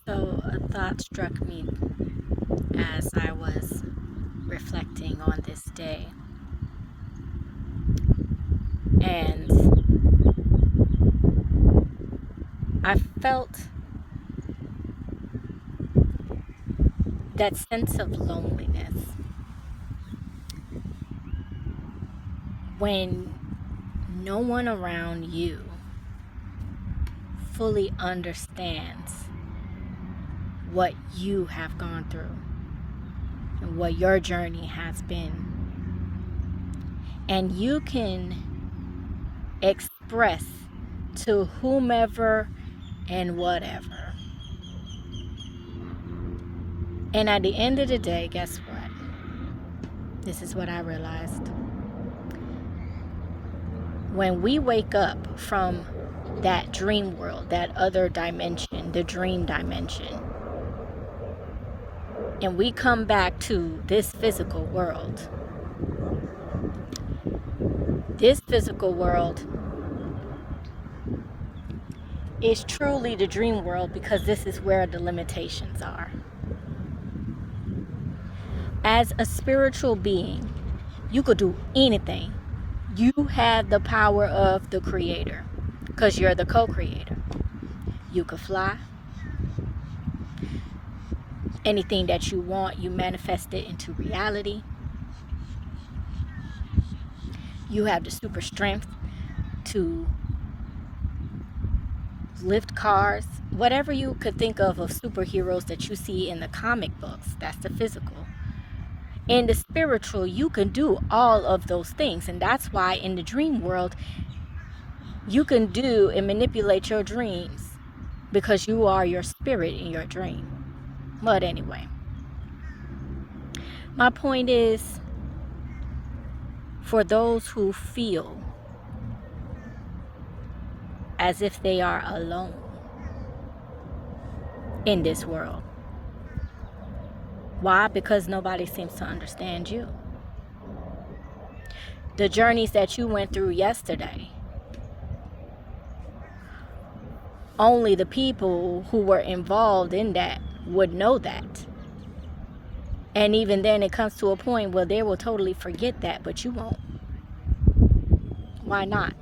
So a thought struck me as I was reflecting on this day, and I felt that sense of loneliness when no one around you fully understands what you have gone through and what your journey has been. And you can express to whomever and whatever. And at the end of the day, guess what? This is what I realized. When we wake up from that dream world, that other dimension, the dream dimension, and we come back to this physical world, is truly the dream world because this is where the limitations are. As a spiritual being, you could do anything. You have the power of the creator because you're the co-creator. You could fly. Anything that you want, you manifest it into reality. You have the super strength to lift cars. Whatever you could think of superheroes that you see in the comic books, that's the physical. In the spiritual, you can do all of those things. And that's why in the dream world, you can do and manipulate your dreams because you are your spirit in your dream. But anyway, my point is, for those who feel as if they are alone in this world. Why? Because nobody seems to understand you. The journeys that you went through yesterday, only the people who were involved in that would know that. And even then it comes to a point where they will totally forget that, but you won't. Why not?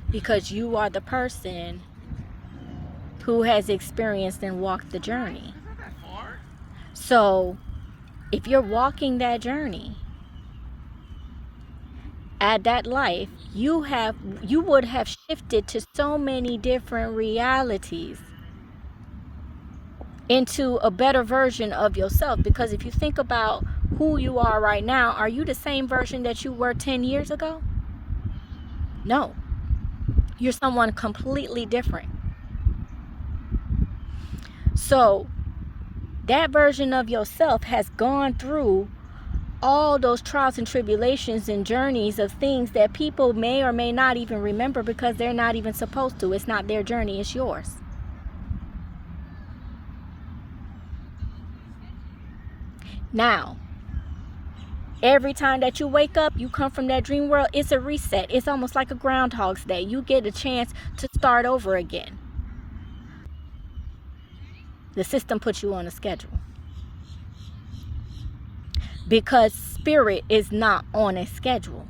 Because you are the person who has experienced and walked the journey. So if you're walking that journey at that life, you would have shifted to so many different realities into a better version of yourself. Because if you think about who you are right now, are you the same version that you were 10 years ago? No. You're someone completely different. So that version of yourself has gone through all those trials and tribulations and journeys of things that people may or may not even remember because they're not even supposed to. It's not their journey, it's yours. Now, every time that you wake up, you come from that dream world, it's a reset. It's almost like a Groundhog's Day. You get a chance to start over again. The system puts you on a schedule. Because spirit is not on a schedule.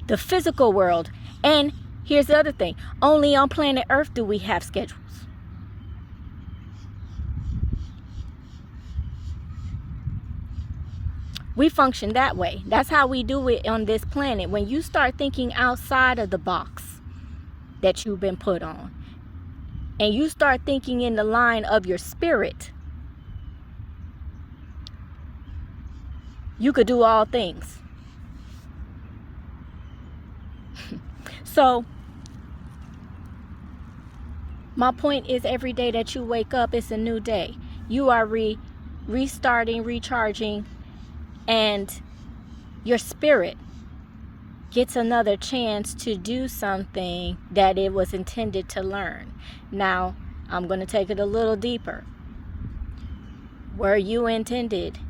The physical world, and here's the other thing, only on planet Earth do we have schedules. We function that way. That's how we do it on this planet. When you start thinking outside of the box that you've been put on, and you start thinking in the line of your spirit, you could do all things. So my point is, every day that you wake up, it's a new day. You are restarting, recharging, and your spirit gets another chance to do something that it was intended to learn. Now, I'm going to take it a little deeper. Were you intended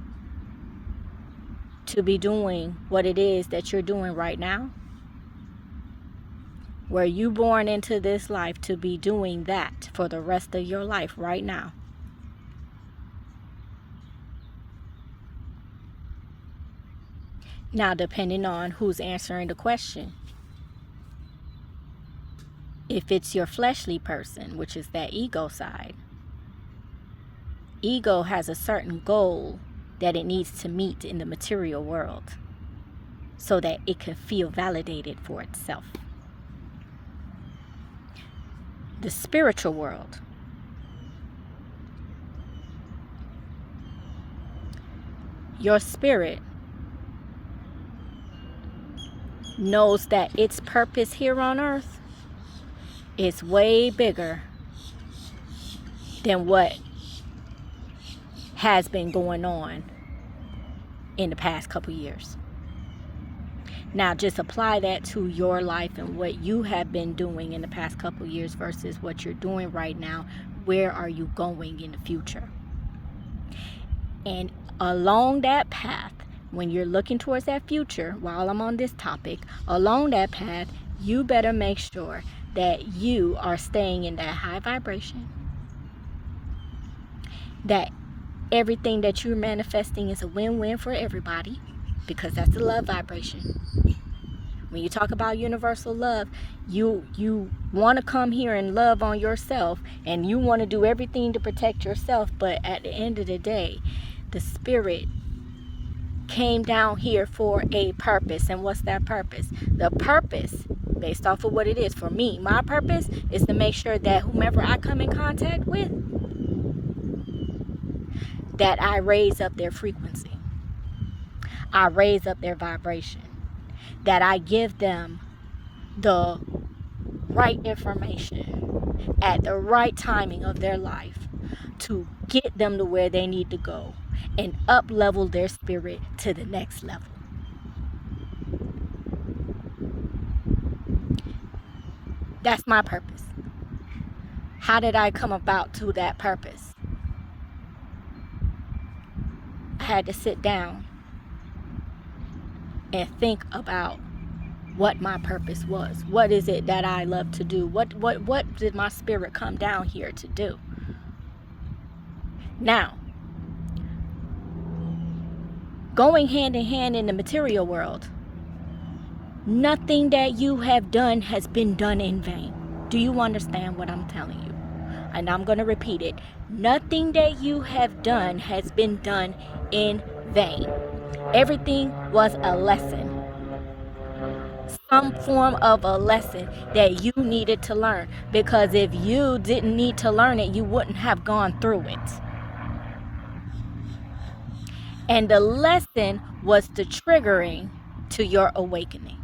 to be doing what it is that you're doing right now? Were you born into this life to be doing that for the rest of your life right now? Now, depending on who's answering the question, if it's your fleshly person, which is that ego side, ego has a certain goal that it needs to meet in the material world so that it can feel validated for itself. The spiritual world, your spirit knows that its purpose here on earth is way bigger than what has been going on in the past couple years. Now, just apply that to your life and what you have been doing in the past couple years versus what you're doing right now. Where are you going in the future? And along that path, when you're looking towards that future, while I'm on this topic, along that path, you better make sure that you are staying in that high vibration, that everything that you're manifesting is a win-win for everybody, because that's the love vibration. When you talk about universal love, you want to come here and love on yourself, and you want to do everything to protect yourself, but at the end of the day, the spirit came down here for a purpose. And what's that purpose? The purpose, based off of what it is for me, my purpose is to make sure that whomever I come in contact with, that I raise up their frequency, I raise up their vibration, that I give them the right information at the right timing of their life to get them to where they need to go and up level their spirit to the next level. That's my purpose. How did I come about to that purpose? I had to sit down and think about what my purpose was. What is it that I love to do? What did my spirit come down here to do? Now, going hand in hand in the material world, nothing that you have done has been done in vain. Do you understand what I'm telling you? And I'm going to repeat it. Nothing that you have done has been done in vain. Everything was a lesson. Some form of a lesson that you needed to learn. Because if you didn't need to learn it, you wouldn't have gone through it. And the lesson was the triggering to your awakening.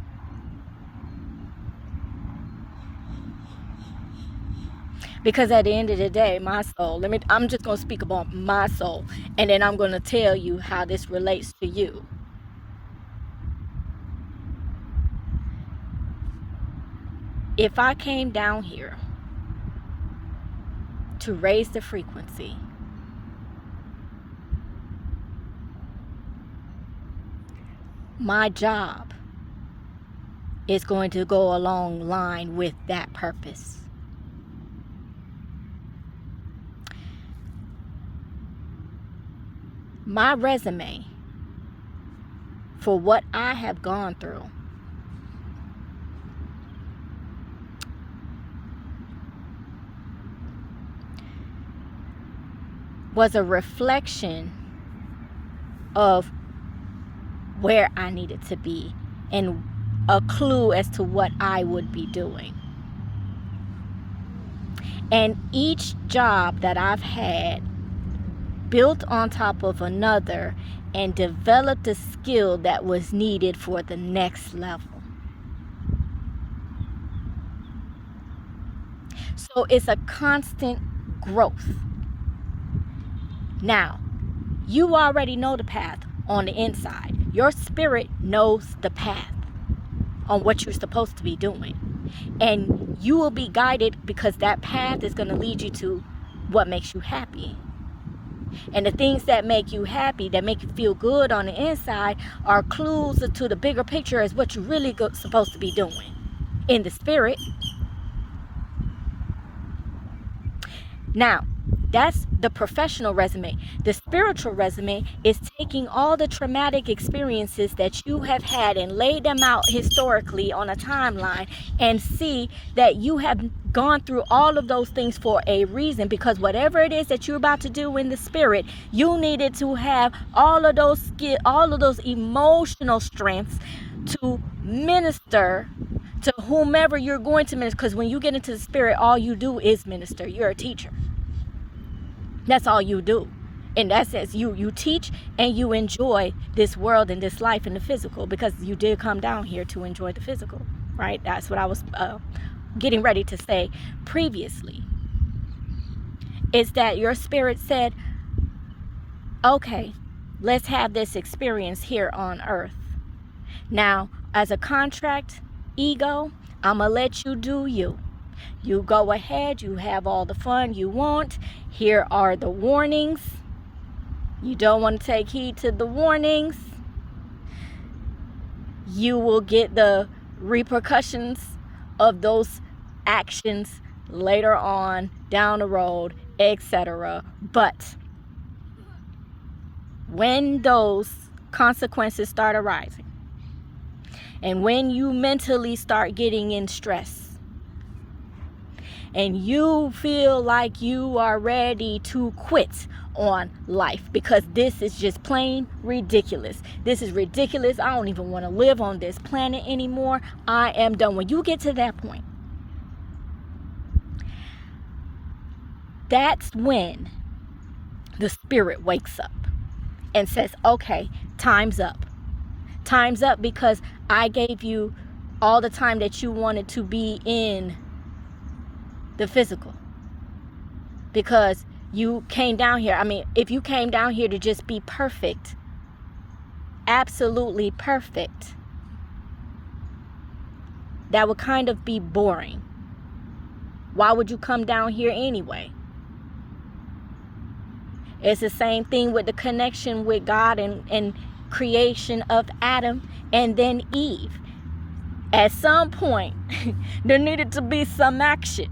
Because at the end of the day, my soul, I'm just going to speak about my soul, and then I'm going to tell you how this relates to you. If I came down here to raise the frequency, my job is going to go along line with that purpose. My resume for what I have gone through was a reflection of where I needed to be and a clue as to what I would be doing. And each job that I've had built on top of another and developed a skill that was needed for the next level. So it's a constant growth. Now, you already know the path on the inside. Your spirit knows the path on what you're supposed to be doing. And you will be guided because that path is going to lead you to what makes you happy. And the things that make you happy, that make you feel good on the inside, are clues to the bigger picture as what you're really supposed to be doing. in the spirit. Now, that's the professional resume. The spiritual resume is taking all the traumatic experiences that you have had and lay them out historically on a timeline and see that you have gone through all of those things for a reason, because whatever it is that you're about to do in the spirit, you needed to have all of those emotional strengths to minister to whomever you're going to minister. Because when you get into the spirit, all you do is minister. You're a teacher. That's all you do. In that sense, you teach and you enjoy this world and this life and the physical, because you did come down here to enjoy the physical, right? That's what I was getting ready to say previously. Is that your spirit said, okay, let's have this experience here on earth. Now, as a contract ego, I'm going to let you do you. You go ahead, you have all the fun you want. Here are the warnings. You don't want to take heed to the warnings. You will get the repercussions of those actions later on down the road, etc. But when those consequences start arising, and when you mentally start getting in stress, and you feel like you are ready to quit on life because this is just plain ridiculous. This is ridiculous. I don't even want to live on this planet anymore. I am done. When you get to that point, that's when the spirit wakes up and says, okay, time's up. Time's up, because I gave you all the time that you wanted to be in the physical, because you came down here. I mean, if you came down here to just be perfect, absolutely perfect, that would kind of be boring. Why would you come down here anyway? It's the same thing with the connection with God and creation of Adam and then Eve. At some point, there needed to be some action,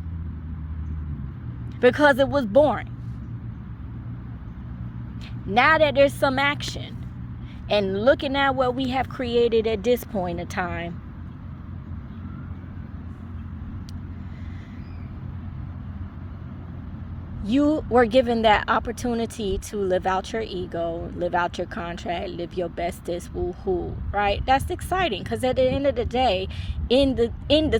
because it was boring. Now that there's some action, and looking at what we have created at this point in time, you were given that opportunity to live out your ego, live out your contract, live your bestest, woo-hoo, right? That's exciting, because at the end of the day, in the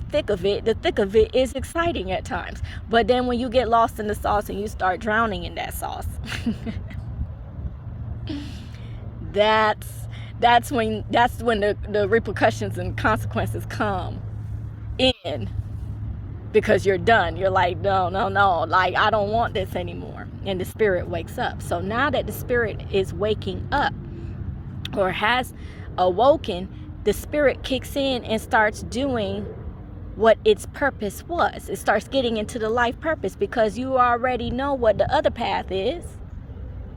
thick of it is exciting at times. But then when you get lost in the sauce and you start drowning in that sauce, that's when the repercussions and consequences come in. Because you're done. You're like, no, like, I don't want this anymore. And the spirit wakes up. So now that the spirit is waking up, or has awoken, the spirit kicks in and starts doing what its purpose was. It starts getting into the life purpose, because you already know what the other path is.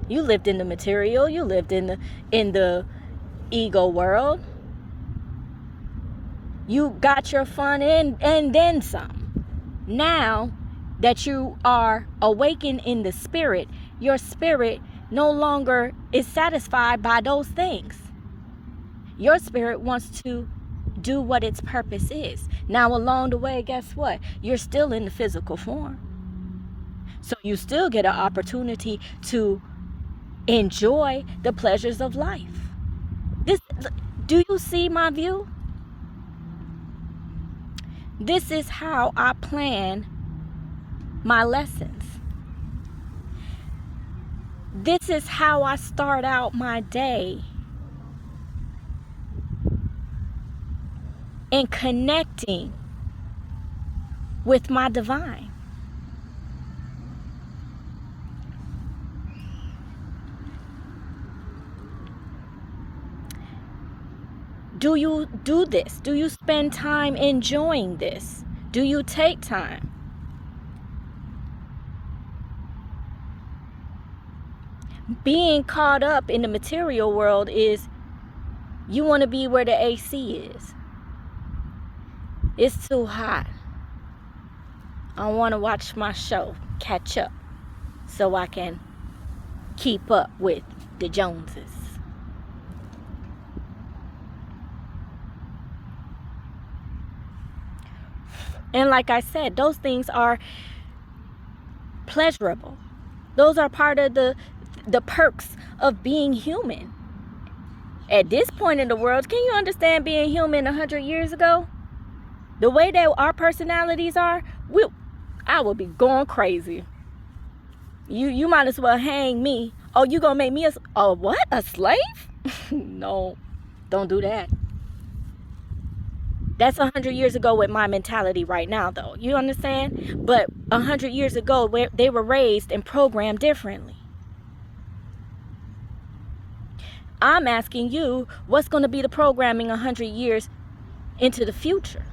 You lived in the material. You lived in the ego world. You got your fun in and then some. Now that you are awakened in the spirit, your spirit no longer is satisfied by those things. Your spirit wants to do what its purpose is. Now, along the way, guess what? You're still in the physical form. So you still get an opportunity to enjoy the pleasures of life. Do you see my view? This is how I plan my lessons. This is how I start out my day in connecting with my divine. Do you do this? Do you spend time enjoying this? Do you take time? Being caught up in the material world is, you want to be where the AC is. It's too hot. I want to watch my show, catch up, so I can keep up with the Joneses. And like I said, those things are pleasurable. Those are part of the perks of being human. At this point in the world, can you understand being human 100 years ago? The way that our personalities are, I would be going crazy. You might as well hang me. Oh, you gonna make me a what? A slave? No, don't do that. That's 100 years ago with my mentality right now, though. You understand? But 100 years ago, they were raised and programmed differently. I'm asking you, what's going to be the programming 100 years into the future?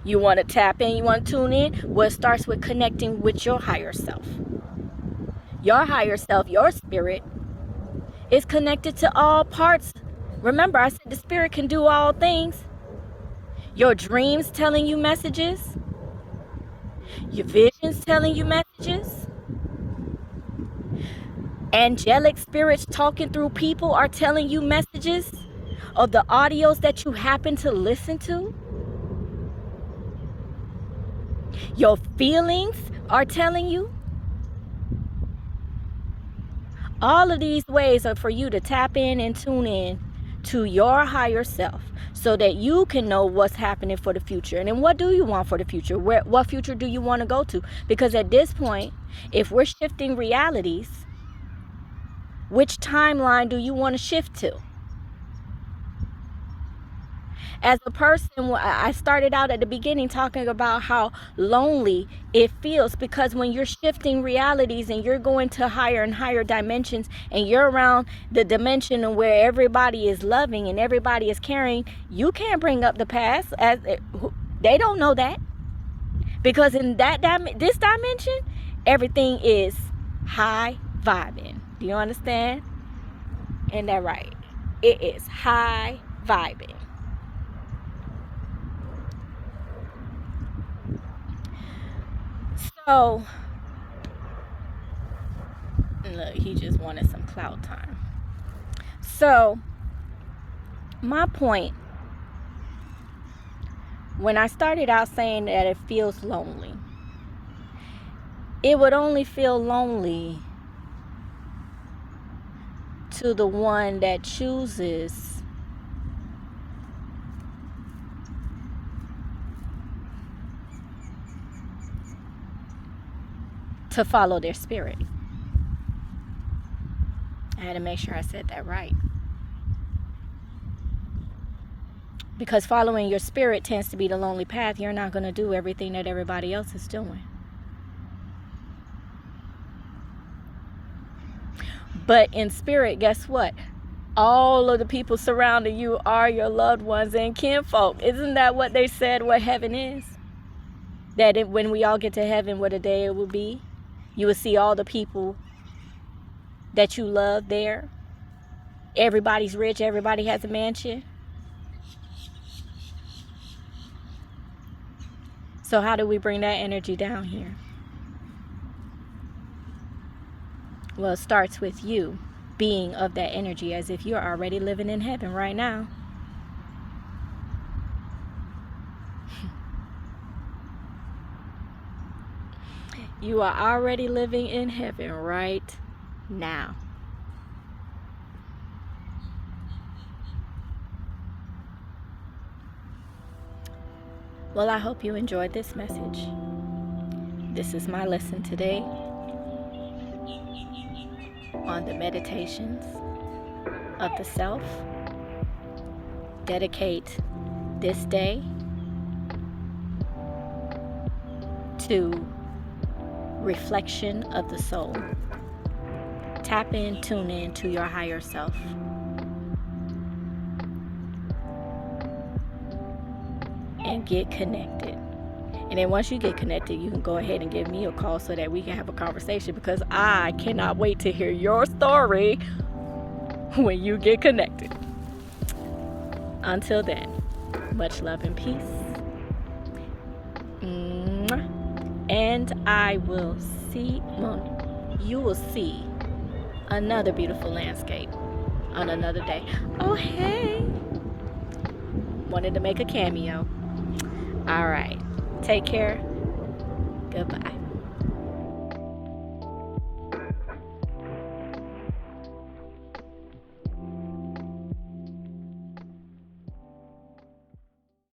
You want to tap in? You want to tune in? Well, it starts with connecting with your higher self. Your higher self, your spirit, is connected to all parts. Remember, I said the spirit can do all things. Your dreams telling you messages. Your visions telling you messages. Angelic spirits talking through people are telling you messages of the audios that you happen to listen to. Your feelings are telling you. All of these ways are for you to tap in and tune in to your higher self so that you can know what's happening for the future. And then what do you want for the future? What future do you want to go to? Because at this point, if we're shifting realities, which timeline do you want to shift to? As a person, I started out at the beginning talking about how lonely it feels, because when you're shifting realities and you're going to higher and higher dimensions and you're around the dimension where everybody is loving and everybody is caring, you can't bring up the past. They don't know that, because in this dimension, everything is high vibing. Do you understand? Ain't that right? It is high vibing. So, look, he just wanted some clout time. So, my point, when I started out saying that it feels lonely, it would only feel lonely to the one that chooses to follow their spirit. I had to make sure I said that right. Because following your spirit tends to be the lonely path. You're not going to do everything that everybody else is doing. But in spirit, guess what? All of the people surrounding you are your loved ones and kinfolk. Isn't that what they said what heaven is? That when we all get to heaven, what a day it will be. You will see all the people that you love there. Everybody's rich. Everybody has a mansion. So how do we bring that energy down here? Well, it starts with you being of that energy as if you're already living in heaven right now. You are already living in heaven right now. Well, I hope you enjoyed this message. This is my lesson today on the meditations of the self. Dedicate this day to reflection of the soul. Tap in, tune in to your higher self. And get connected. And then once you get connected, you can go ahead and give me a call so that we can have a conversation, because I cannot wait to hear your story when you get connected. Until then, Much love and peace. And I will see, you will see another beautiful landscape on another day. Oh, hey. Wanted to make a cameo. All right. Take care. Goodbye.